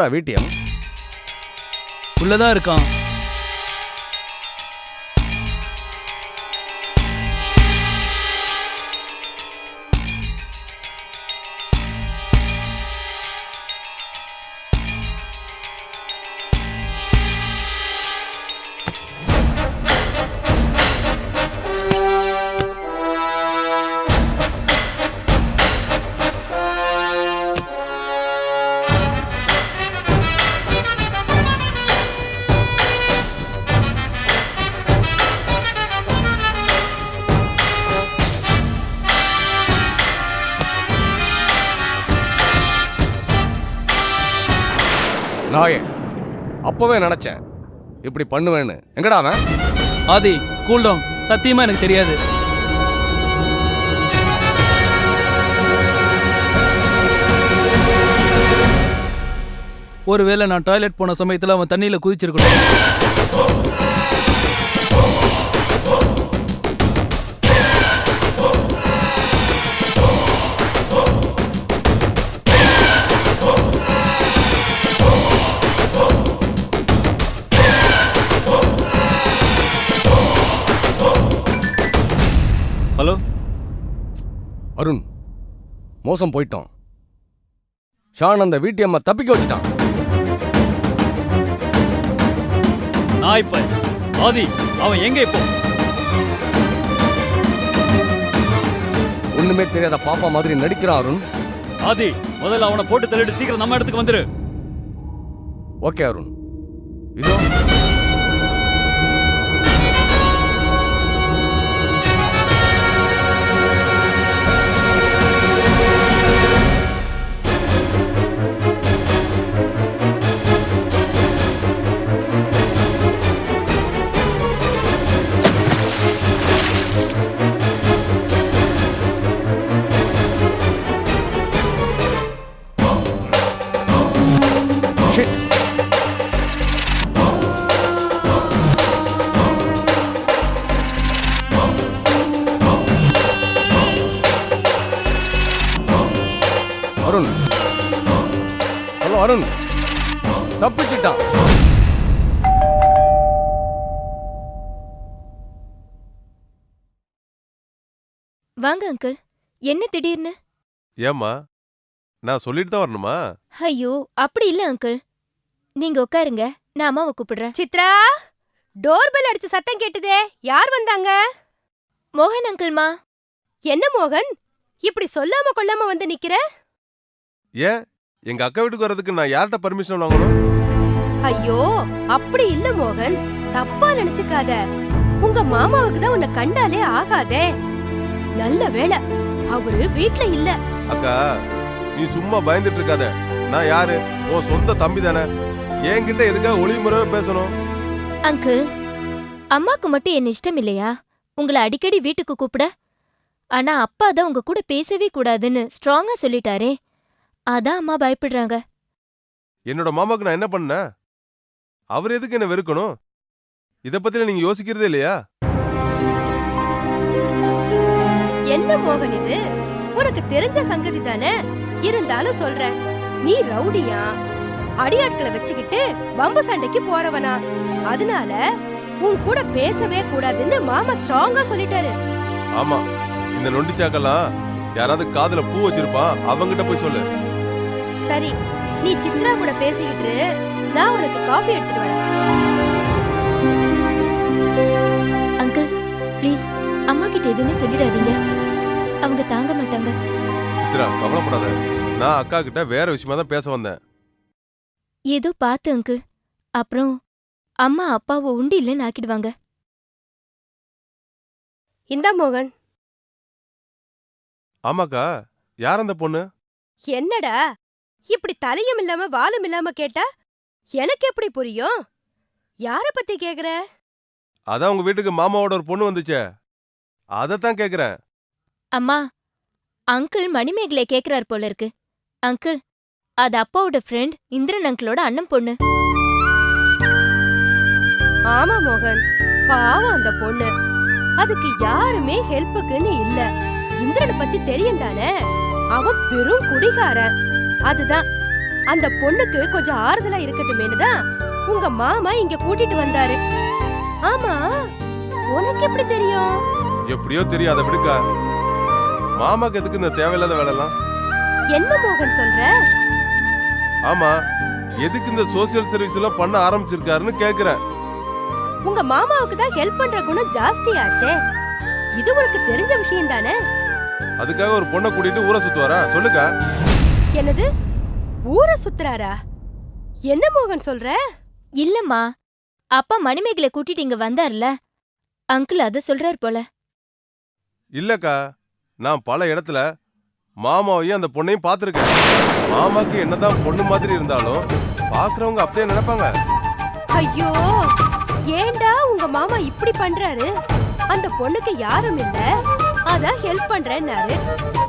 எங்கடா வீட்டியம்? உள்ளதான் இருக்கான். நாயே, அப்பவே நினைச்சேன் இப்படி பண்ணுவேன்னு. எங்கடா அவன்? ஆதி, கூல் டவுன். சத்தியமா எனக்கு தெரியாது. ஒருவேளை நான் டாய்லெட் போன சமயத்துல அவன் தண்ணியில குதிச்சிருக்கணும். ஹலோ அருண், மோசம் போயிட்டோம். ஷான் அந்த வீட்டியம்மா தப்பிக்க வச்சுட்டான். நான் இப்ப ஆதி, அவன் எங்க இப்போ? ஒண்ணுமே தெரியாத பாப்பா மாதிரி நடிக்கிறான் அருண். ஆதி, முதல்ல அவனை போட்டு தள்ளிட்டு சீக்கிரம் நம்ம இடத்துக்கு வந்துரு. ஓகே அருண், இதோ அருண். ஹலோ அருண், தப்பிச்சிட்டான். வாங்க அங்கிள். என்ன திடீர்னு? ஏம்மா, நான் சொல்லிட்டு தான் வரணுமா? ஐயோ, அப்படி இல்ல அங்கிள். நீங்க உட்காருங்க, நான் அம்மாவை கூப்பிடுறேன். சித்ரா, டோர் பெல் அடிச்ச சத்தம் கேட்டுதே, யார் வந்தாங்க? மோகன் அங்கிள்மா. என்ன மோகன், இப்படி சொல்லாம கொள்ளாம வந்து நிக்கிற? ஏன், எங்க அக்கா வீட்டுக்கு வரதுக்கு நான் யார்கிட்ட பர்மிஷன் வாங்கணும்? ஐயோ, அப்படி இல்ல மோகன், தப்பா நினைச்சுக்காத. உங்க மாமாவுக்கு தான் உன்னை கண்டாலே ஆகாதே. நல்ல வேளை அவரு வீட்ல இல்ல. அக்கா, நீ சும்மா பயந்துட்டு இருக்காத. நான் யாரு? உன் சொந்த தம்பி தானே. என்கிட்ட எதுக்காக ஒளிமுறையா பேசணும்? அங்கிள், அம்மாக்கு மட்டும் என்ன இஷ்டம் இல்லையா உங்களை அடிக்கடி வீட்டுக்கு கூப்பிட? ஆனா அப்பா தான் உங்க கூட பேசவே கூடாதுன்னு ஸ்ட்ராங்கா சொல்லிட்டாரே, அதான் அம்மா பயப்படுறாங்க. என்னோட மாமாக்கு நான் என்ன பண்ணேன்? அவர் எதுக்கு என்ன வெறுக்கணும்? இத பத்தி நீங்க யோசிக்கிறதே இல்லையா? என்ன மோகன் இது? உனக்கு தெரிஞ்ச சங்கதி தானே, இருந்தாலும் சொல்றேன். நீ ரவுடியா, அடியாட்களை வச்சுக்கிட்டு வம்பு சண்டைக்கு போறவனா. அதனால உன் கூட பேசவே கூடாதுன்னு மாமா ஸ்ட்ராங்கா சொல்லிட்டாரு. ஆமா, இந்த நொண்டிச்சாக்கெல்லாம் யாராவது காதுல பூ வச்சிருப்பான், அவங்கிட்ட போய் சொல்லு. சரி, நீ சித்ரா கூட பேசிக்கிட்டு நான் உனக்கு காஃபி எடுத்துட்டு வரேன். அங்கிள், ப்ளீஸ் அம்மா கிட்ட எதுவுமே சொல்லிடாதீங்க, அவங்க தாங்க மாட்டாங்க. சித்ரா, கவலைப்படாத. நான் அக்கா கிட்ட வேற விஷயமா தான் பேச வந்தேன். ஏதோ பார்த்து அங்கிள், அப்புறம் அம்மா அப்பாவை உண்டு இல்லைன்னு ஆக்கிடுவாங்க. இந்தா மோகன். ஆமாக்கா, யார் அந்த பொண்ணு? என்னடா இப்படி தலையும் இல்லாம வாலும் இல்லாம கேட்டா எனக்கு எப்படி புரியும்? யார பத்தி கேக்குற? அதான் உங்க வீட்டுக்கு மாமாவோட ஒரு பொண்ணு வந்துச்சே, அதத்தான் கேக்குறேன். அம்மா, அங்கிள் மணிமேகலை கேக்குறார் போல இருக்கு. அங்கிள், அது அப்பாவோட ஃப்ரெண்ட் இந்திரன் அங்கிளோட அண்ணன் பொண்ணு. ஆமா மோகன், பாவம் அந்த பொண்ணு. அதுக்கு யாருமே ஹெல்ப்புக்குன்னு இல்ல. இந்திரனை பத்தி தெரியும் தானே, அவன் பெரும் குடிகாரன். அதுதான் அந்த பொண்ணுக்கு கொஞ்சம் ஆறுதலா இருக்கட்டுமேனு தான் உங்க மாமா இங்க கூட்டிட்டு வந்தாரு. ஆமா, உனக்கு எப்படி தெரியும்? எப்படியோ தெரியும், அதை விடுக்கா. மாமாக்கு எதுக்கு இந்த தேவையில்லாத வேலைலாம்? என்ன மோகன் சொல்ற? ஆமா, எதுக்கு இந்த சோசியல் சர்வீஸ் எல்லாம் பண்ண ஆரம்பிச்சிருக்காருன்னு கேக்குறேன். உங்க மாமாவுக்கு தான் ஹெல்ப் பண்ற குணம் ஜாஸ்தியாச்சே. இது உனக்கு தெரிஞ்ச விஷயம் தானே? அதுக்காக ஒரு பொண்ணை கூட்டிட்டு ஊரை சுத்துவாரா? சொல்லுக்கா. என்னது, ஊரை சுத்துறாரா? என்ன மோகன் சொல்ற? இல்லம்மா, அப்பா மணிமேகலை கூட்டிட்டு இங்க வந்தார்ல, அங்கிள் அத சொல்றார் போல. இல்லக்கா, நான் பல இடத்துல மாமாவையும் அந்த பொண்ணையும் பார்த்திருக்கேன். மாமாக்கு என்னதான் பொண்ணு மாதிரி இருந்தாலும் பாக்குறவங்க அப்படியே நினைப்பாங்க. ஐயோ, ஏண்டா உங்க மாமா இப்படி பண்றாரு? அந்த பொண்ணுக்கு யாரும் இல்ல, அதான் ஹெல்ப் பண்றேன்னாரு.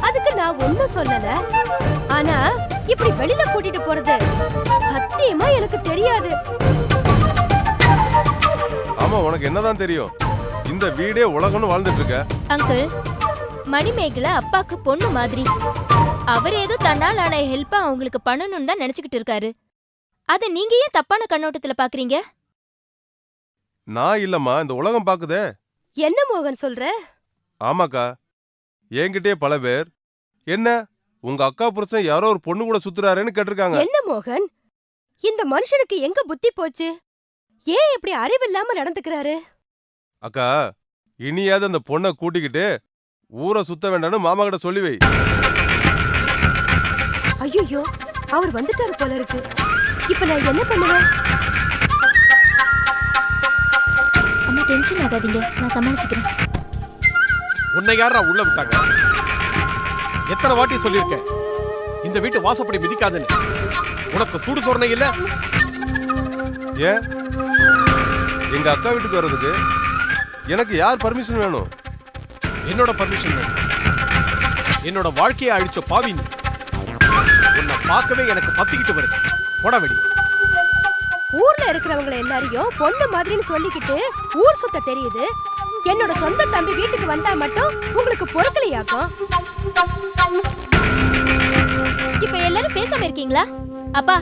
அதுக்கு நான் ஒண்ணும் சொல்லல. ஆனா இப்படி வெளியில கூட்டிட்டு போறது சத்தியமா எனக்கு தெரியாது. ஆமா, உனக்கு என்னதான் தெரியும்? இந்த வீடே உலகம்னு வாழ்ந்துட்டு இருக்க. அங்கிள், மணிமேகலை அப்பாக்கு பொண்ணு மாதிரி. அவர் ஏதோ தன்னால் ஆன ஹெல்ப்பா அவங்களுக்கு பண்ணணும்னு தான் நினைச்சுக்கிட்டு இருக்காரு. அத நீங்க ஏன் தப்பான கண்ணோட்டத்துல பாக்குறீங்க? நான் இல்லம்மா, இந்த உலகம் பாக்குதே. என்ன மோகன் சொல்ற? ஆமாக்கா, என்கிட்டயே பல பேர் என்ன உங்க அக்கா புருஷன் யாரோ ஒரு பொண்ணு கூட சுத்துறாருன்னு கேட்டிருக்காங்க. என்ன மோகன், இந்த மனுஷனுக்கு எங்க புத்தி போச்சு? ஏன் இப்படி அறிவில்லாம நடந்துக்கிறாரு? அக்கா, இனியாவது அந்த பொண்ணை கூட்டிக்கிட்டு ஊரை சுத்த வேண்டாம்னு மாமா கிட்ட சொல்லி வை. ஐயோ, அவர் வந்துட்டாரு போல இருக்கு. இப்ப நான் என்ன பண்ணுவேன்? அம்மா டென்ஷன் ஆகாதீங்க, நான் சமாளிச்சுக்கிறேன். உன்னை யாரா உள்ள விட்டாங்க? எத்தனை வாட்டி சொல்லியிருக்கேன் இந்த வீட்டு வாசப்படி மிதிக்காதுன்னு. உனக்கு சூடு சொரணை இல்ல? ஏன் எங்க அக்கா வீட்டுக்கு வர்றதுக்கு எனக்கு யார் பர்மிஷன் வேணும்? என்னோட பர்மிஷன் வேணும். என்னோட வாழ்க்கையை அழிச்ச பாவி நீ. உன்னை பார்க்கவே எனக்கு பத்திக்கிட்டு வருது. போட வெளியே. ஊர்ல இருக்கிறவங்க எல்லாரையும் பொண்ணு மாதிரின்னு சொல்லிக்கிட்டு ஊர் சுத்த தெரியுது. என்னோட சொந்த தம்பி வீட்டுக்கு வந்தா மட்டும் உங்களுக்கு பொறுக்கலையாக்கும். இப்ப எல்லாரும் பேசாம இருக்கீங்களா? அப்பா,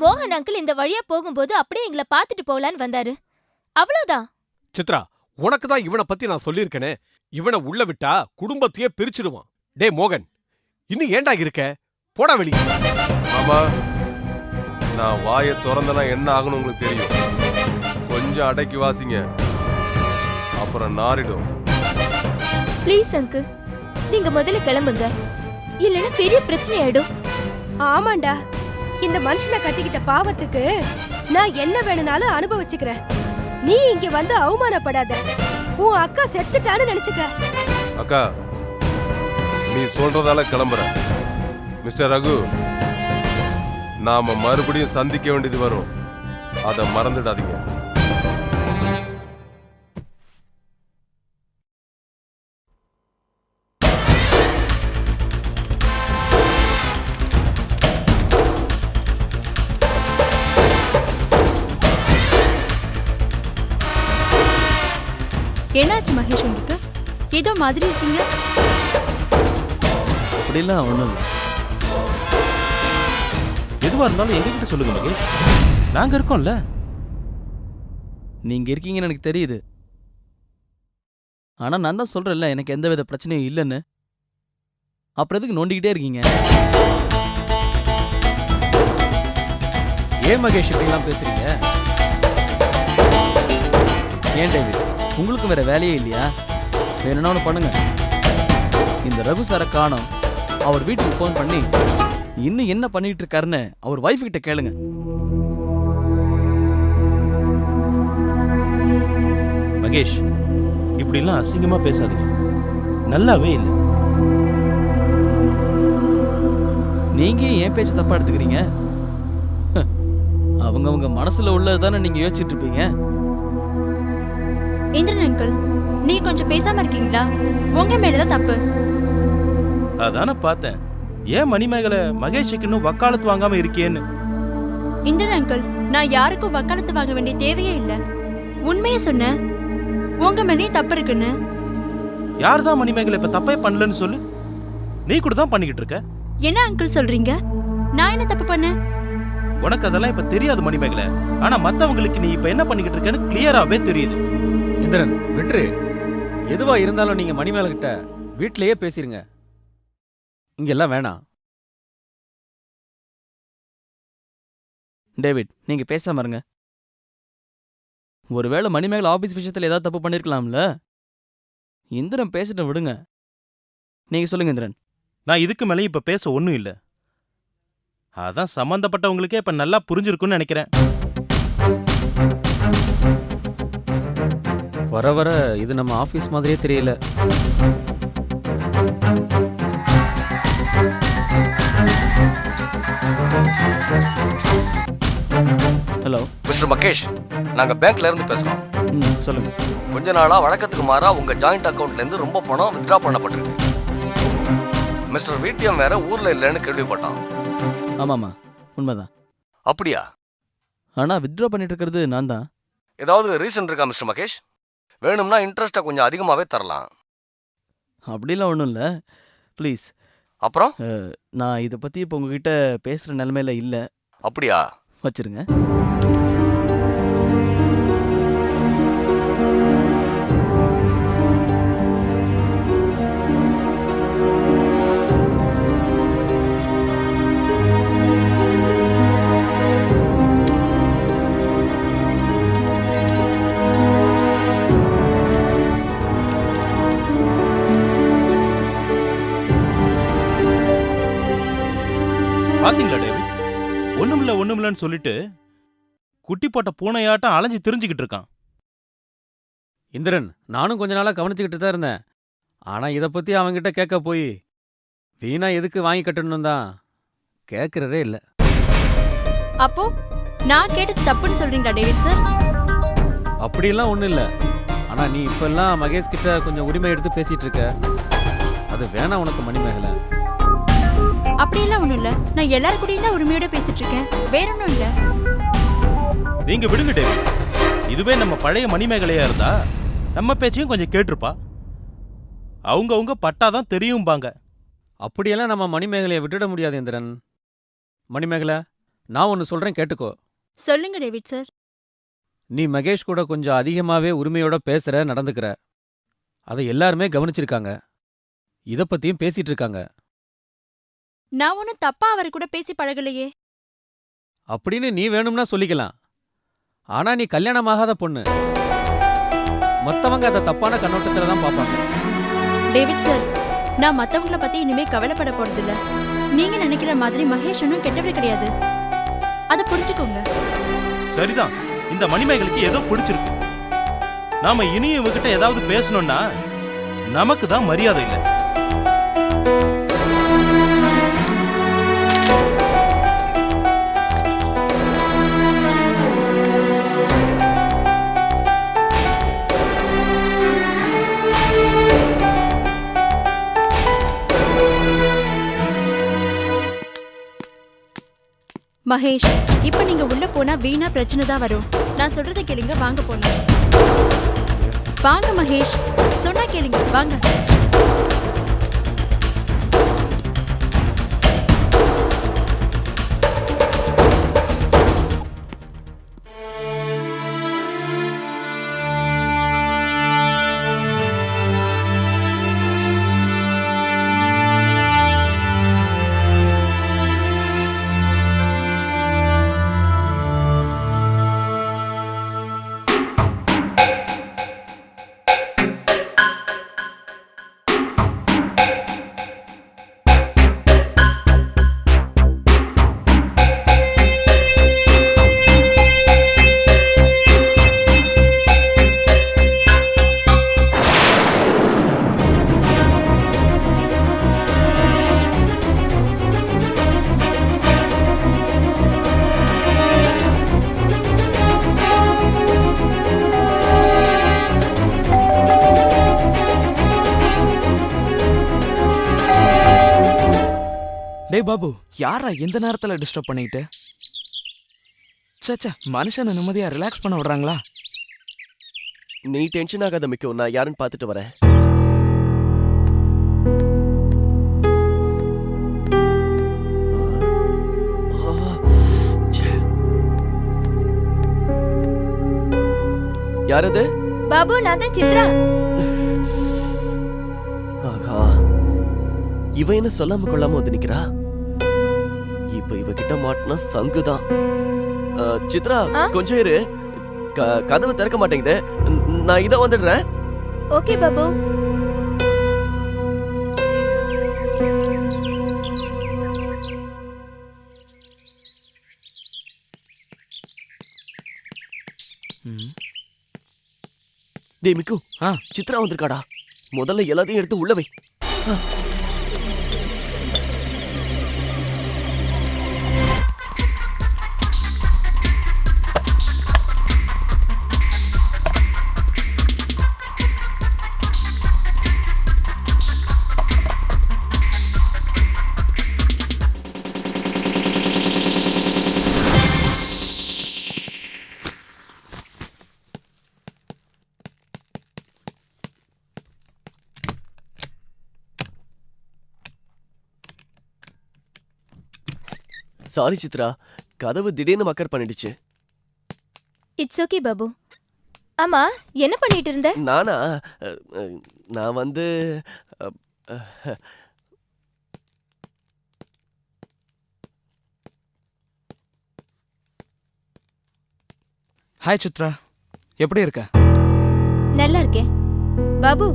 மோகன் அங்கிள் இந்த வழியா போகும்போது அப்படியே எங்களை பார்த்துட்டு போகலான்னு வந்தாரு, அவ்வளவுதான். சித்ரா, உனக்கு தான் இவனை பத்தி நான் சொல்லியிருக்கேனே. இவனை உள்ள விட்டா குடும்பத்தையே பிரிச்சிடுவான். டே மோகன், இன்னும் ஏண்டா இருக்க? போடா வெளியே. மாமா, நான் வாயை திறந்தனா என்ன ஆகணும் உங்களுக்கு தெரியும். கொஞ்சம் அடக்கி வாசிங்க, அப்புறம் நாரிடும். ப்ளீஸ் அங்கிள், நீங்க முதல்ல கிளம்புங்க, இல்லைன்னா பெரிய பிரச்சனை ஆயிடும். ஆமாண்டா, இந்த மனுஷனை கட்டிக்கிட்ட பாவத்துக்கு நான் என்ன வேணும்னாலும் அனுபவிச்சுக்கிறேன். நீ இங்க வந்து அவமானப்படாத. உன் அக்கா செத்துட்டான்னு நினைச்சுக்க. அக்கா, நீ சொல்றதால கிளம்புற. மிஸ்டர் ரகு, நாம மறுபடியும் சந்திக்க வேண்டியது வரும், அதை மறந்துடாதீங்க. என்னாச்சு மகேஷ், உங்களுக்கு ஏதோ மாதிரி இருக்கீங்க? அப்படிலாம் ஒன்றும் இல்லை. எதுவா இருந்தாலும் எங்ககிட்ட சொல்லுங்க மகேஷ், நாங்க இருக்கோம்ல. நீங்க இருக்கீங்கன்னு எனக்கு தெரியுது. ஆனா நான் தான் சொல்றேன்ல, எனக்கு எந்த வித பிரச்சனையும் இல்லைன்னு. அப்புறம் எதுக்கு நோண்டிக்கிட்டே இருக்கீங்க? ஏன் மகேஷ் இப்படிலாம் பேசுறீங்க? ஏன் டேவிட், உங்களுக்கும் வேற வேலையே இல்லையா? வேணும்னா ஒன்று பண்ணுங்க, இந்த ரகு சாரை காணோம், அவர் வீட்டுக்கு ஃபோன் பண்ணி இன்னும் என்ன பண்ணிட்டு இருக்காருன்னு அவர் வைஃப் கிட்ட கேளுங்க. மகேஷ், இப்படிலாம் அசிங்கமா பேசாதீங்க, நல்லாவே இல்லை. நீங்க ஏன் பேச்சு தப்பா எடுத்துக்கிறீங்க? அவங்க மனசுல உள்ளதுதானே நீங்க யோசிச்சுட்டு இருப்பீங்க. இந்திரன் அங்கிள், நீ கொஞ்சம் பேசாம இருக்கீங்களா? உங்க மேலதான் தப்பு. அதான பார்த்தேன், ஏன் மணிமேகலை மகேஷுக்கு இன்னும் வக்காலத்து வாங்காம இருக்கேன்னு. இந்திரன் அங்கிள், நான் யாருக்கும் வக்காலத்து வாங்க வேண்டிய தேவையே இல்லை. உண்மையை சொன்ன, உங்க மேலே தப்பு இருக்குன்னு. யார் தான் மணிமேகலை இப்ப தப்பே பண்ணலன்னு சொல்லு. நீ கூட தான் பண்ணிக்கிட்டு இருக்க. என்ன அங்கிள் சொல்றீங்க? நான் என்ன தப்பு பண்ணேன்? உனக்கு அதெல்லாம் இப்ப தெரியாது மணிமேகலை. ஆனா மத்தவங்களுக்கு நீ இப்ப என்ன பண்ணிக்கிட்டு இருக்கேன்னு கிளியராவே தெரியுது. இந்திரன் விட்டுரு. எதுவா இருந்தாலும் நீங்க மணிமேகலை கிட்ட வீட்லயே பேசிருங்க. இங்கெல்லாம் வேணாம். டேவிட், நீங்க பேசாம இருங்க. ஒருவேளை மணிமேகலை ஆபீஸ் விஷயத்துல ஏதாவது தப்பு பண்ணிருக்கலாம்ல. இந்திரன் பேசிட்டு விடுங்க. நீங்க சொல்லுங்க இந்திரன். நான் இதுக்கு மேலே இப்ப பேச ஒண்ணும் இல்ல. அதான் சம்பந்தப்பட்டவங்களுக்கே இப்ப நல்லா புரிஞ்சிருக்கும்னு நினைக்கிறேன். வர வர இது நம்ம ஆபீஸ் மாதிரியே தெரியல. ஹலோ மிஸ்டர் மகேஷ், நாங்க பேங்க்ல இருந்து பேசுறோம். சொல்லுங்க. கொஞ்ச நாளா வழக்கத்துக்கு மாறா உங்க ஜாயிண்ட் அக்கவுண்ட்ல இருந்து ரொம்ப பணம் வித்ட்ரா பண்ணப்பட்டிருக்கு. மிஸ்டர் விடிஎம் வேற ஊர்ல இல்லைன்னு கேள்விப்பட்டான். ஆமாமா, உண்மைதான். அப்படியா? ஆனா வித்ட்ரா பண்ணிட்டு இருக்கிறது நான் தான். ஏதாவது ரீசன் இருக்கா மிஸ்டர் மகேஷ்? வேணும்னா இன்ட்ரெஸ்ட்டை கொஞ்சம் அதிகமாகவே தரலாம். அப்படிலாம் ஒன்றும் இல்லை, ப்ளீஸ். அப்புறம் நான் இதை பற்றி இப்போ உங்ககிட்ட பேசுகிற நிலைமையில இல்லை. அப்படியா? வச்சிருங்க. பாத்தீங்களா டேவிட்? ஒண்ணுமில்லன்னு சொல்லிட்டு குட்டி போட்ட பூனையாட்டம் அலைஞ்சு திரிஞ்சுக்கிட்டு இருக்கான். இந்திரன், நானும் கொஞ்ச நாளா கவனிச்சுக்கிட்டு தான் இருந்தேன். ஆனா இத பத்தி அவன்கிட்ட கேட்க போய் வீணா எதுக்கு வாங்கி கட்டணும் தான் கேட்கறதே இல்ல. அப்போ நான் கேட்டது தப்புன்னு சொல்றீங்களா டேவிட் சார்? அப்படியெல்லாம் ஒண்ணும் இல்ல. ஆனா நீ இப்பெல்லாம் மகேஷ் கிட்ட கொஞ்சம் உரிமை எடுத்து பேசிட்டு இருக்க. அது வேணாம் உனக்கு மணிமேகலை. அப்படியெல்லாம் ஒண்ணும் இல்ல. நான் எல்லாரும் கூடயும் தான் உரிமையோட பேசிட்டு இருக்கேன். வேற ஒன்றும் இல்ல. நீங்க விடுங்க டேவிட். இதுவே நம்ம பழைய மணிமேகலையா இருந்தா நம்ம பேச்சையும் கொஞ்சம் கேட்டிருப்பா. அவங்க பட்டாதான் தெரியும்பாங்க. அப்படியெல்லாம் நம்ம மணிமேகலையை விட்டுட முடியாது இந்திரன். மணிமேகலை, நான் ஒன்னு சொல்றேன், கேட்டுக்கோ. சொல்லுங்க டேவிட் சார். நீ மகேஷ் கூட கொஞ்சம் அதிகமாவே உரிமையோட பேசுற, நடந்துக்கிற. அதை எல்லாருமே கவனிச்சிருக்காங்க. இத பத்தியும் பேசிட்டு இருக்காங்க. நான் ஒன்னும் தப்பா அவர் கூட பேசி பழகலையே. அப்படின்னு நீ வேணும்னா சொல்லிக்கலாம். ஆனா நீ கல்யாணமாகாத பொண்ணு. மத்தவங்க அதை தப்பான கண்ணோட்டத்துல தான் பார்ப்பாங்க. டேவிட் சார், நான் மத்தவங்கள பத்தி இனிமே கவலைப்பட போறதில்ல. நீங்க நினைக்கிற மாதிரி மகேஷ் ஒன்னும் கெட்டவர் கிடையாது. அதை புரிஞ்சுக்கோங்க. சரிதான், இந்த மணிமேகலைக்கு ஏதோ பிடிச்சிருக்கு. நாம இனியும் இவகிட்ட ஏதாவது பேசணும்னா நமக்கு தான் மரியாதை இல்லை. மகேஷ், இப்ப நீங்க உள்ள போனா வீணா பிரச்சனை தான் வரும். நான் சொல்றதை கேளுங்க, வாங்க போலாம். வாங்க மகேஷ், சொன்னா கேளுங்க, வாங்க. டேய் பாபு, யாரா எந்த நேரத்துல டிஸ்டர்ப் பண்ணிட்டு? சச்சா, மனுஷனை நிம்மதியா ரிலாக்ஸ் பண்ண விடுறாங்களா? நீ டென்ஷன் ஆகாத மிக்கோ, நான் யாருன்னு பார்த்துட்டு வரேன். யாரது? பாபு நான் தான் சித்ரா. ஆகா, இவ என்ன சொல்லாம கொள்ளாம வந்து நிக்கிறா. இப்ப இவகிட்ட மாட்டினா சங்குதான். சித்ரா, கொஞ்சம் இரு. கதவு திறக்க மாட்டேங்குது. நான் இத வந்துடுறேன். ஓகே பாபு. டேய் மிக்கு, சித்ரா வந்திருக்காடா. முதல்ல எல்லாத்தையும் எடுத்து உள்ள வை. சாரி சித்ரா, கதவு திடீர்னு மக்கர் பண்ணிடுச்சு. It's okay Babu. ஆமா, என்ன பண்ணிட்டு இருந்த? நானா? நான் வந்து ஹாய் சித்ரா, எப்படி இருக்க? நல்லா இருக்கேன். பாபு,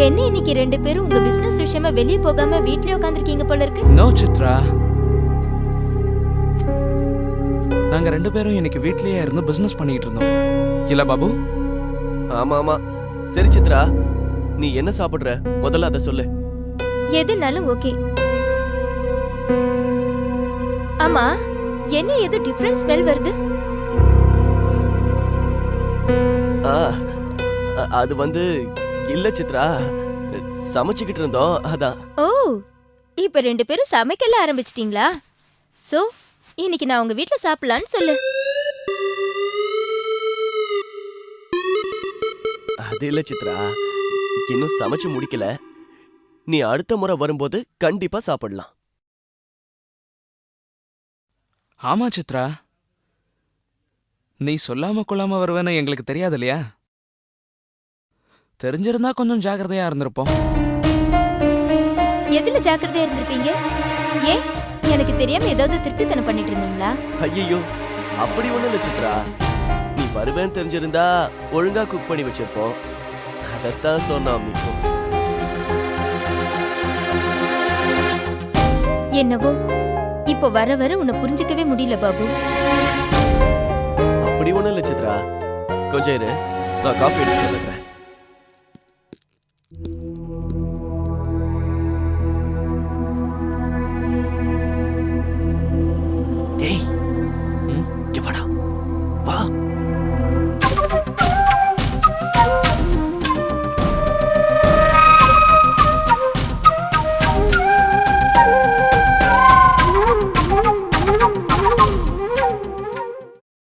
என்ன இன்னைக்கு 2 பேரும் உங்க பிசினஸ் விஷயமா வெளியே போகாம வீட்லயே உட்கார்ந்திருக்கீங்க போல இருக்கு? நோ சித்ரா, நாங்க 2 பேரும் இன்னைக்கு வீட்லயே இருந்து பிசினஸ் பண்ணிட்டு இருந்தோம். இல்ல பாபு? ஆமா ஆமா. சரி சித்ரா, நீ என்ன சாப்பிடுற? முதல்ல அத சொல்லு. எதுனாலும் ஓகே. ஆமா, என்ன ஏதோ டிஃபரண்ட் ஸ்மெல் வருது? அது வந்து இல்ல சித்ரா, சமைச்சுக்கிட்டு இருந்தோம் அதான். ஓ, இப்ப 2 பேரும் சமைக்கல ஆரம்பிச்சிட்டீங்களா? சோ இன்னைக்கு நான் உங்க வீட்ல சாப்பிடலான்னு சொல்லு. அது இல்ல சித்ரா, இன்னும் சமைச்சு முடிக்கல. நீ அடுத்த முறை வரும்போது கண்டிப்பா சாப்பிடலாம். ஆமா சித்ரா, நீ சொல்லாம கொள்ளாம வருவேன்னு எங்களுக்கு தெரியாது இல்லையா? தெரிஞ்சிருந்தா கொஞ்சம் ஜாக்கிரதையா இருந்திருப்போம். எதுல ஜாக்கிரதையா இருந்திருப்பீங்க? ஏன் எனக்கு தெரியாம ஏதாவது திருட்டுத்தனம் பண்ணிட்டு இருந்தீங்களா? ஐயோ, அப்படி ஒண்ணும் இல்ல சித்ரா. நீ வருவேன்னு தெரிஞ்சிருந்தா ஒழுங்கா குக் பண்ணி வச்சிருப்போம். அதத்தான் சொன்னான் மிக்கு. என்னவோ இப்போ வர வர உன்னை புரிஞ்சுக்கவே முடியல பாபு. அப்படி ஒண்ணும் இல்ல சித்ரா, கொஞ்சம் இரு, நான் காஃபி எடுத்து வந்துடுறேன். டேய், இங்க வாடா, வா.